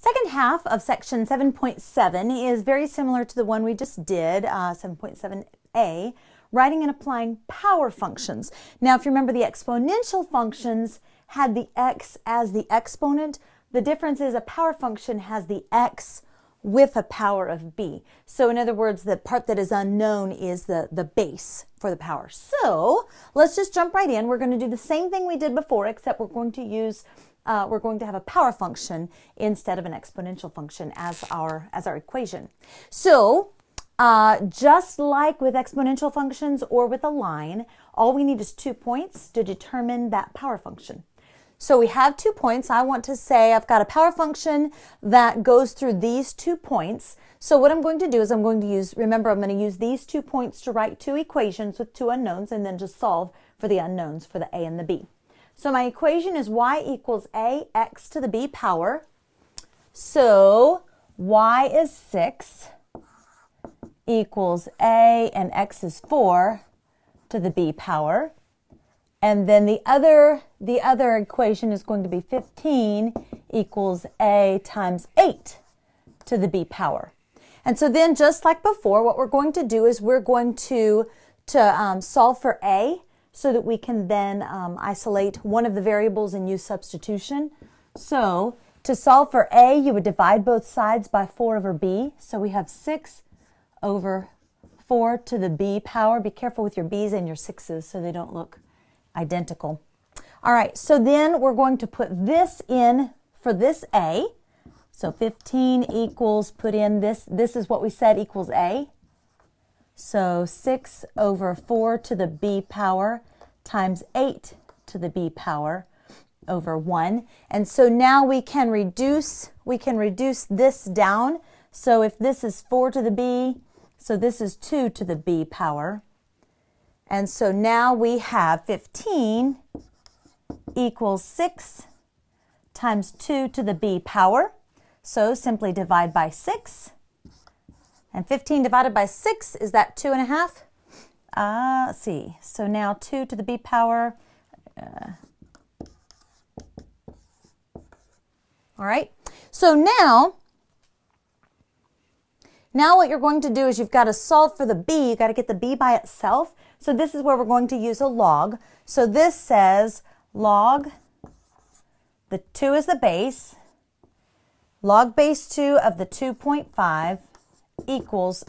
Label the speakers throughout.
Speaker 1: Second half of section 7.7 is very similar to the one we just did, 7.7a, writing and applying power functions. Now, if you remember, the exponential functions had the x as the exponent. The difference is a power function has the x with a power of b. So in other words, the part that is unknown is the base for the power. So let's just jump right in. We're going to do the same thing we did before, except we're going to have a power function instead of an exponential function as our equation. So just like with exponential functions or with a line, all we need is 2 points to determine that power function. So we have 2 points. I want to say I've got a power function that goes through these 2 points. So what I'm going to do is I'm going to use these 2 points to write 2 equations with 2 unknowns and then just solve for the unknowns for the a and the b. So my equation is y equals ax to the b power. So y is 6 equals a and x is 4 to the b power. And then the other equation is going to be 15 equals a times 8 to the b power. And so then, just like before, what we're going to do is we're going to solve for a so that we can then isolate one of the variables and use substitution. So to solve for a, you would divide both sides by 4 over b. So we have 6 over 4 to the b power. Be careful with your b's and your 6's so they don't look identical. All right, so then we're going to put this in for this a. So 15 equals, put in this is what we said equals a. So 6 over 4 to the b power times 8 to the b power over 1. And so now we can reduce this down. So if this is 4 to the b, so this is 2 to the b power. And so now we have 15 equals 6 times 2 to the b power. So simply divide by 6. And 15 divided by 6, is that 2.5? Let's see. So now 2 to the b power. All right. So now what you're going to do is you've got to solve for the b. You've got to get the b by itself. So this is where we're going to use a log. So this says log, the 2 is the base, log base 2 of the 2.5 equals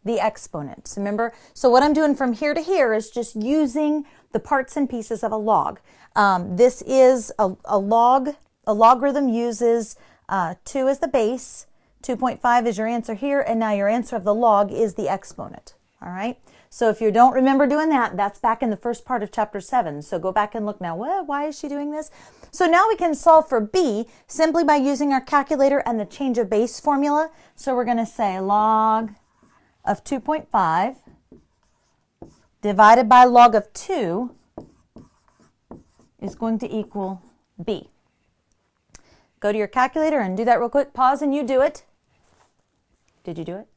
Speaker 1: the exponent. So remember, so what I'm doing from here to here is just using the parts and pieces of a log. This is a log. A logarithm uses 2 as the base, 2.5 is your answer here, and now your answer of the log is the exponent. All right. So if you don't remember doing that, that's back in the first part of chapter 7. So go back and look now. Why is she doing this? So now we can solve for b simply by using our calculator and the change of base formula. So we're going to say log of 2.5 divided by log of 2 is going to equal b. Go to your calculator and do that real quick. Pause and you do it. Did you do it?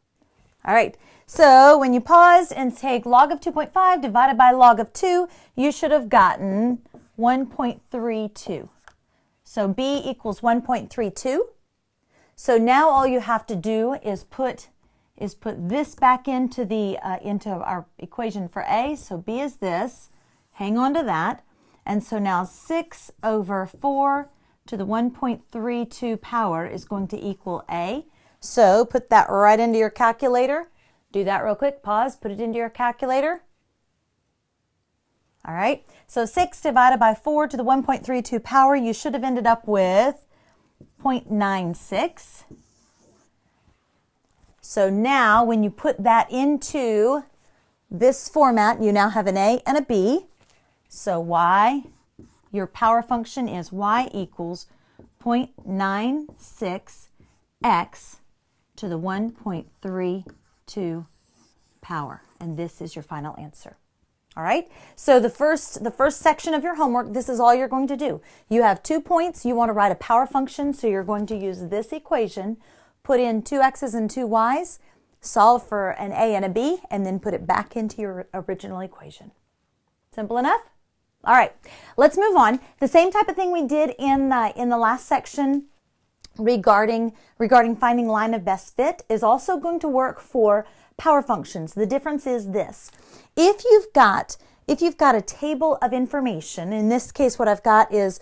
Speaker 1: All right. So when you pause and take log of 2.5 divided by log of 2, you should have gotten 1.32. So b equals 1.32. So now all you have to do is put this back into our equation for a. So b is this. Hang on to that. And so now 6 over 4 to the 1.32 power is going to equal a. So put that right into your calculator. Do that real quick. Pause. Put it into your calculator. All right. So 6 divided by 4 to the 1.32 power, you should have ended up with 0.96. So now when you put that into this format, you now have an a and a b. So your power function is y equals 0.96x to the 1.32 power. And this is your final answer. All right. So the first section of your homework, this is all you're going to do. You have 2 points. You want to write a power function. So you're going to use this equation, put in 2 x's and 2 y's, solve for an a and a b, and then put it back into your original equation. Simple enough? All right. Let's move on. The same type of thing we did in the last section regarding finding line of best fit is also going to work for power functions. The difference is this. If you've got a table of information, in this case what I've got is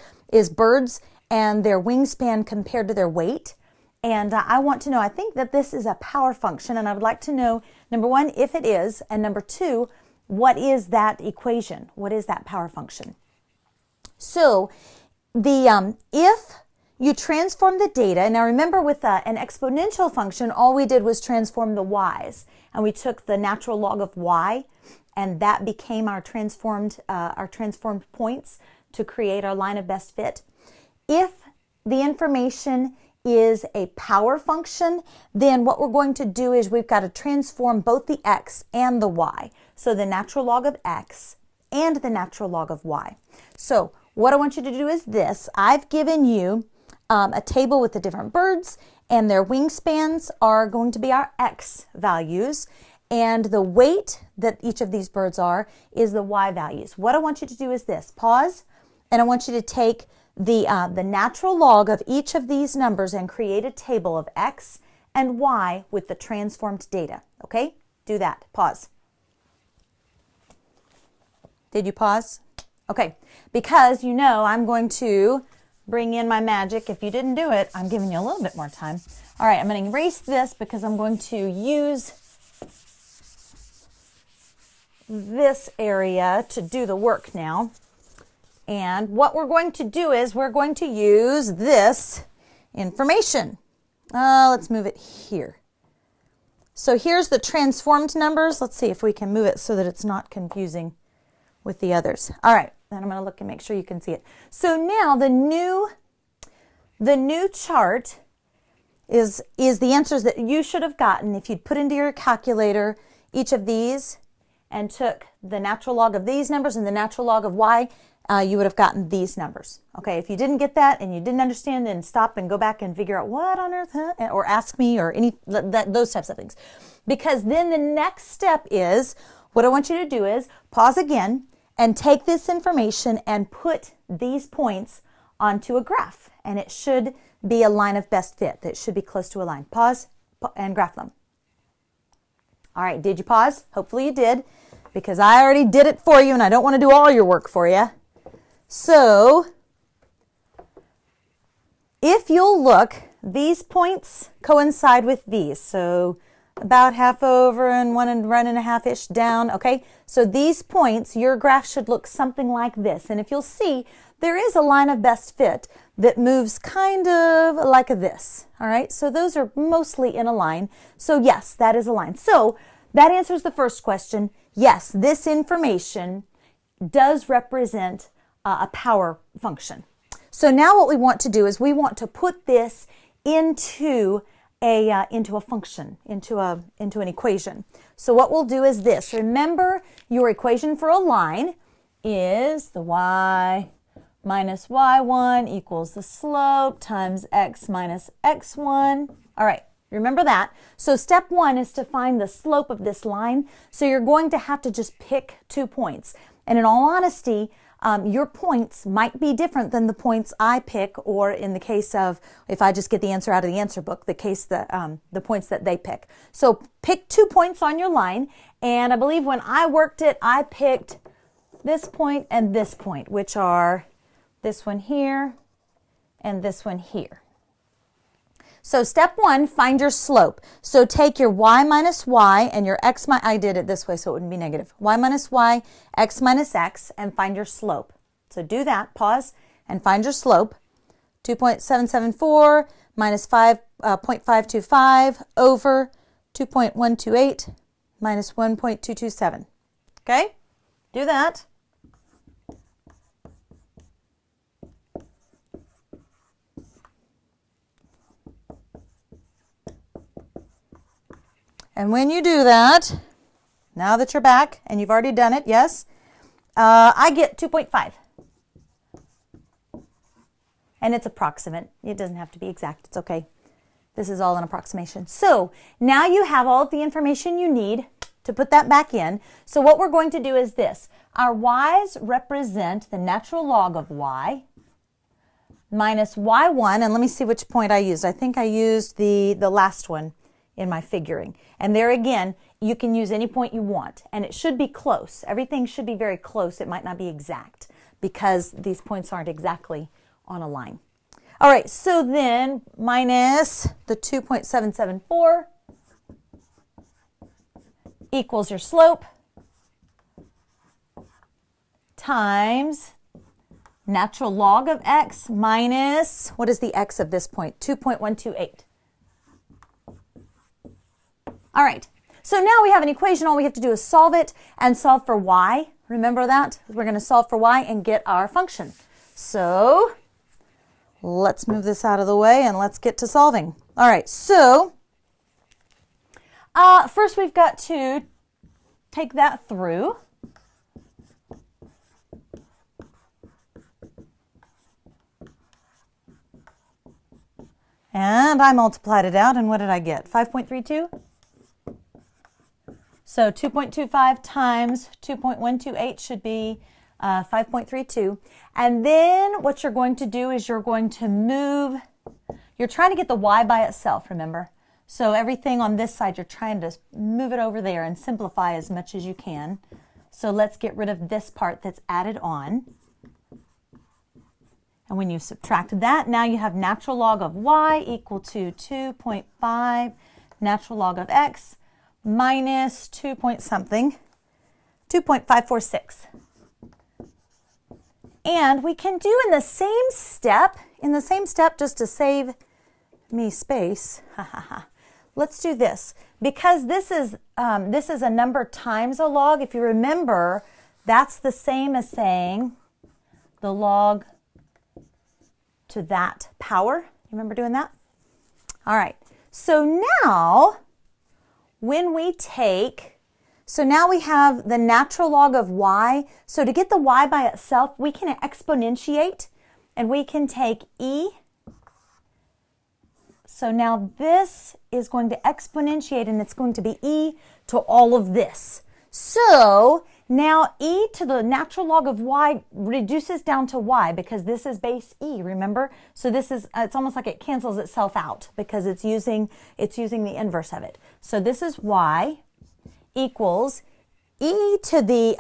Speaker 1: birds and their wingspan compared to their weight, and I want to know, I think that this is a power function, and I would like to know, number one, if it is, and number two, what is that equation? What is that power function? So if you transform the data, now remember with an exponential function, all we did was transform the y's, and we took the natural log of y, and that became our transformed points to create our line of best fit. If the information is a power function, then what we're going to do is we've got to transform both the x and the y. So the natural log of x and the natural log of y. So what I want you to do is this. I've given you a table with the different birds, and their wingspans are going to be our x values, and the weight that each of these birds are is the y values. What I want you to do is this. Pause, and I want you to take the natural log of each of these numbers and create a table of x and y with the transformed data. Okay? Do that. Pause. Did you pause? Okay. Because you know I'm going to bring in my magic. If you didn't do it, I'm giving you a little bit more time. All right, I'm going to erase this because I'm going to use this area to do the work now. And what we're going to do is we're going to use this information. Let's move it here. So here's the transformed numbers. Let's see if we can move it so that it's not confusing with the others. All right, then I'm going to look and make sure you can see it. So now the new chart is the answers that you should have gotten if you'd put into your calculator each of these and took the natural log of these numbers and the natural log of y. You would have gotten these numbers. Okay, if you didn't get that and you didn't understand, then stop and go back and figure out what on earth, or ask me, or those types of things. Because then the next step is, what I want you to do is pause again and take this information and put these points onto a graph. And it should be a line of best fit. It should be close to a line. Pause and graph them. All right, did you pause? Hopefully you did, because I already did it for you and I don't want to do all your work for you. So, if you'll look, these points coincide with these. So, about half over and 1.5-ish down, okay? So these points, your graph should look something like this. And if you'll see, there is a line of best fit that moves kind of like this, all right? So those are mostly in a line. So yes, that is a line. So that answers the first question. Yes, this information does represent a power function. So now what we want to do is we want to put this into a function, into an equation. So what we'll do is this. Remember, your equation for a line is the y minus y1 equals the slope times x minus x1. All right, remember that. So step one is to find the slope of this line. So you're going to have to just pick 2 points. And in all honesty, your points might be different than the points I pick, or in the case of, if I just get the answer out of the answer book, the points that they pick. So pick 2 points on your line, and I believe when I worked it, I picked this point and this point, which are this one here and this one here. So step one, find your slope. So take your y minus y and your x minus, I did it this way so it wouldn't be negative. Y minus y, x minus x, and find your slope. So do that, pause, and find your slope. 2.774 minus 5.525 over 2.128 minus 1.227. Okay? Do that. And when you do that, now that you're back, and you've already done it, yes, I get 2.5. And it's approximate. It doesn't have to be exact. It's okay. This is all an approximation. So now you have all of the information you need to put that back in. So what we're going to do is this. Our y's represent the natural log of y minus y1, and let me see which point I used. I think I used the last one in my figuring. And there again, you can use any point you want, and it should be close. Everything should be very close. It might not be exact because these points aren't exactly on a line. All right, so then minus the 2.774 equals your slope times natural log of x minus, what is the x of this point? 2.128. All right, so now we have an equation. All we have to do is solve it and solve for y. Remember that? We're going to solve for y and get our function. So let's move this out of the way and let's get to solving. All right, so first we've got to take that through. And I multiplied it out, and what did I get? 5.32? So 2.25 times 2.128 should be 5.32. And then what you're going to do is you're going to move, you're trying to get the y by itself, remember? So everything on this side, you're trying to move it over there and simplify as much as you can. So let's get rid of this part that's added on. And when you subtracted that, now you have natural log of y equal to 2.5 natural log of x minus 2 point something, 2.546. And we can do in the same step, just to save me space, let's do this. Because this is a number times a log, if you remember, that's the same as saying the log to that power. You remember doing that? All right. So now, when we take, so now we have the natural log of y. So to get the y by itself, we can exponentiate, and we can take e. So now this is going to exponentiate, and it's going to be e to all of this. So now e to the natural log of y reduces down to y because this is base e, remember? So this is, it's almost like it cancels itself out because it's using the inverse of it. So this is y equals e to the,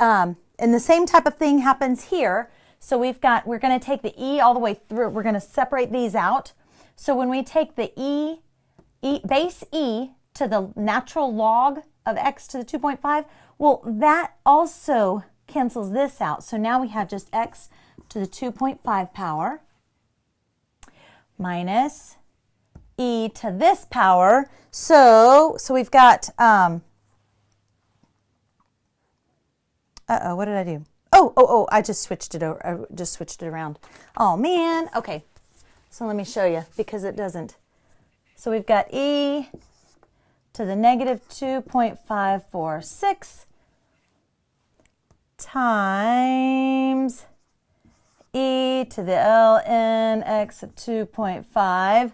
Speaker 1: and the same type of thing happens here. So we're going to take the e all the way through. We're going to separate these out. So when we take the base e to the natural log of x to the 2.5, well, that also cancels this out. So now we have just x to the 2.5 power minus e to this power. So we've got, what did I do? Oh, I just switched it over. I just switched it around. Oh, man. Okay. So let me show you because it doesn't. So we've got e to the negative 2.546 times e to the ln x of 2.5.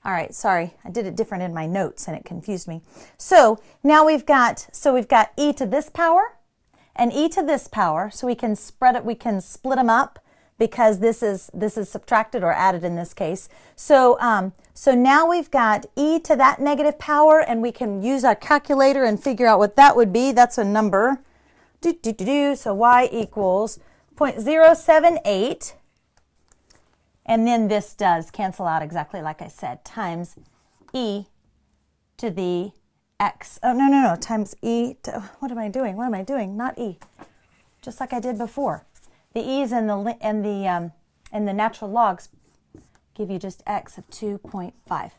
Speaker 1: All right, sorry, I did it different in my notes and it confused me. So now we've got e to this power and e to this power. So we can split them up because this is subtracted or added in this case. So so now we've got e to that negative power, and we can use our calculator and figure out what that would be. That's a number. So y equals 0.078. And then this does cancel out exactly like I said, times e to the x. Oh, no, times e to, what am I doing? What am I doing? Not e. Just like I did before. The e's and the natural logs give you just x of 2.5.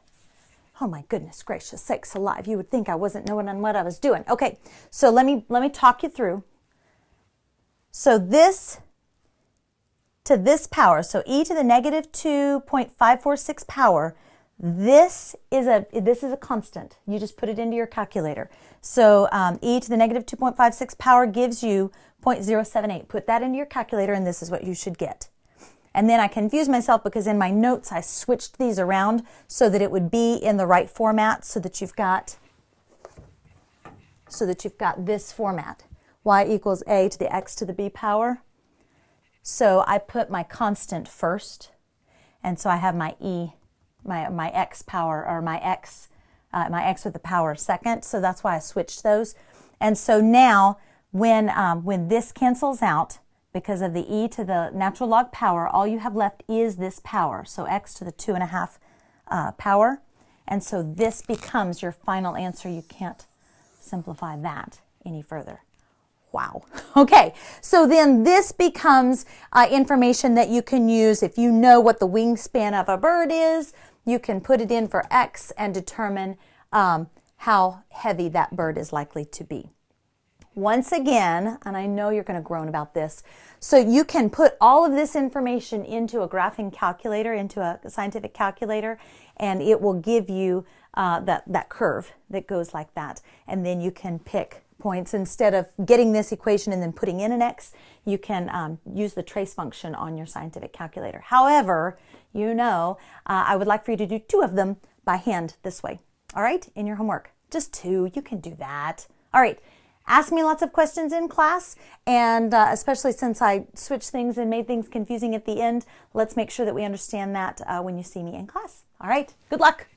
Speaker 1: Oh my goodness gracious sakes alive. You would think I wasn't knowing on what I was doing. Okay, so let me talk you through. So this to this power, so e to the negative 2.546 power, this is a constant. You just put it into your calculator. So e to the negative 2.56 power gives you 0.078. Put that into your calculator and this is what you should get. And then I confused myself because in my notes I switched these around so that it would be in the right format, so that you've got this format. Y equals a to the x to the b power. So I put my constant first, And so I have my e, my x power, or my x with the power second. So that's why I switched those. And so now when this cancels out, because of the e to the natural log power, all you have left is this power. So x to the 2.5 power. And so this becomes your final answer. You can't simplify that any further. Wow. Okay, so then this becomes information that you can use if you know what the wingspan of a bird is. You can put it in for x and determine how heavy that bird is likely to be. Once again, and I know you're going to groan about this, so you can put all of this information into a graphing calculator, into a scientific calculator, and it will give you that curve that goes like that. And then you can pick points. Instead of getting this equation and then putting in an x, you can use the trace function on your scientific calculator. However, you know, I would like for you to do 2 of them by hand this way. All right, in your homework. Just 2, you can do that. All right. Ask me lots of questions in class, and especially since I switched things and made things confusing at the end, let's make sure that we understand that when you see me in class. All right, good luck.